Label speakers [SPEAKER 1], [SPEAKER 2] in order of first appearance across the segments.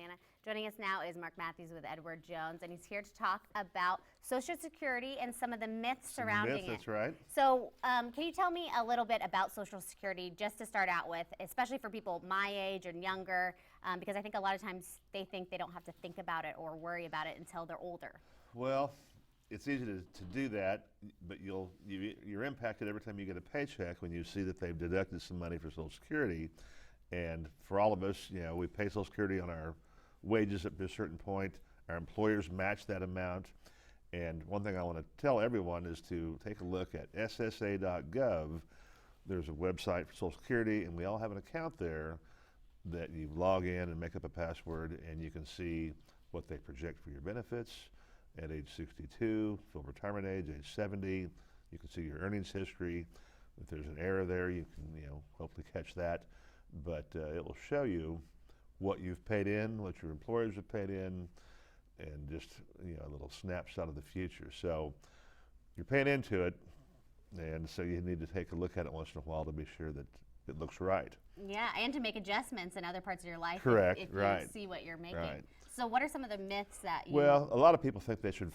[SPEAKER 1] Atlanta. Joining us now is Mark Matthews with Edward Jones, and he's here to talk about Social Security and some of the myths surrounding it.
[SPEAKER 2] That's right.
[SPEAKER 1] So can you tell me a little bit about Social Security, just to start out with, especially for people my age and younger, because I think a lot of times they think they don't have to think about it or worry about it until they're older.
[SPEAKER 2] Well, it's easy to do that, but you're impacted every time you get a paycheck when you see that they've deducted some money for Social Security. And for all of us, you know, we pay Social Security on our wages up to a certain point. Our employers match that amount. And one thing I want to tell everyone is to take a look at ssa.gov. There's a website for Social Security, and we all have an account there that you log in and make up a password, and you can see what they project for your benefits at age 62, full retirement age 70. You can see your earnings history. If there's an error there, you can hopefully catch that. But it will show you what you've paid in, what your employers have paid in, and just a little snapshot of the future. So you're paying into it, and so you need to take a look at it once in a while to be sure that it looks right.
[SPEAKER 1] Yeah, and to make adjustments in other parts of your life.
[SPEAKER 2] Correct,
[SPEAKER 1] if
[SPEAKER 2] right.
[SPEAKER 1] you see what you're making.
[SPEAKER 2] Right.
[SPEAKER 1] So what are some of the myths that you...
[SPEAKER 2] Well, a lot of people think they should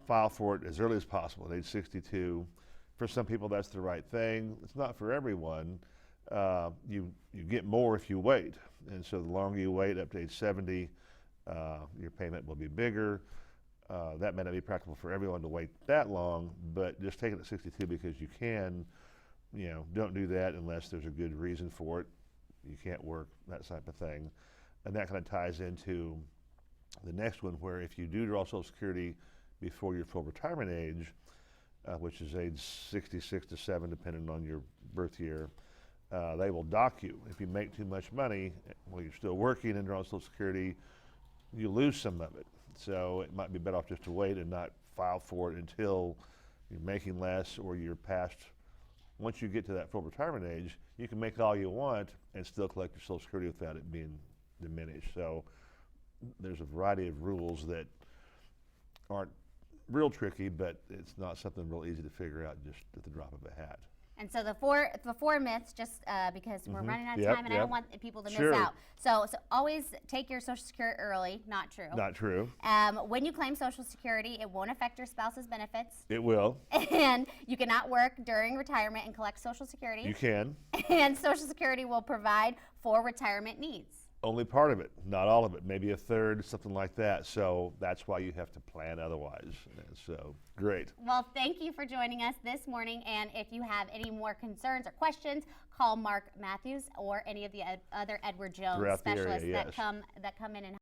[SPEAKER 2] file for it as early as possible at age 62. For some people, that's the right thing. It's not for everyone. You get more if you wait, and so the longer you wait up to age 70, your payment will be bigger. That may not be practical for everyone to wait that long, but just take it at 62 because you can. Don't do that unless there's a good reason for it. You can't work, that type of thing. And that kind of ties into the next one, where if you do draw Social Security before your full retirement age, which is age 66 to 7, depending on your birth year, they will dock you. If you make too much money while you're still working and drawing Social Security, you lose some of it. So it might be better off just to wait and not file for it until you're making less or you're past. Once you get to that full retirement age, you can make all you want and still collect your Social Security without it being diminished. So there's a variety of rules that aren't real tricky, but it's not something real easy to figure out just at the drop of a hat.
[SPEAKER 1] And so the four myths, just because we're running out of time, and I don't want people to miss out. So always take your Social Security early. Not true.
[SPEAKER 2] Not true.
[SPEAKER 1] When you claim Social Security, it won't affect your spouse's benefits.
[SPEAKER 2] It will.
[SPEAKER 1] And you cannot work during retirement and collect Social Security.
[SPEAKER 2] You can.
[SPEAKER 1] And Social Security will provide for retirement needs.
[SPEAKER 2] Only part of it, not all of it, maybe a third, something like that. So that's why you have to plan otherwise. So great.
[SPEAKER 1] Well, thank you for joining us this morning. And if you have any more concerns or questions, call Mark Matthews or any of the other Edward Jones
[SPEAKER 2] Throughout
[SPEAKER 1] specialists
[SPEAKER 2] the area, yes.
[SPEAKER 1] that come in and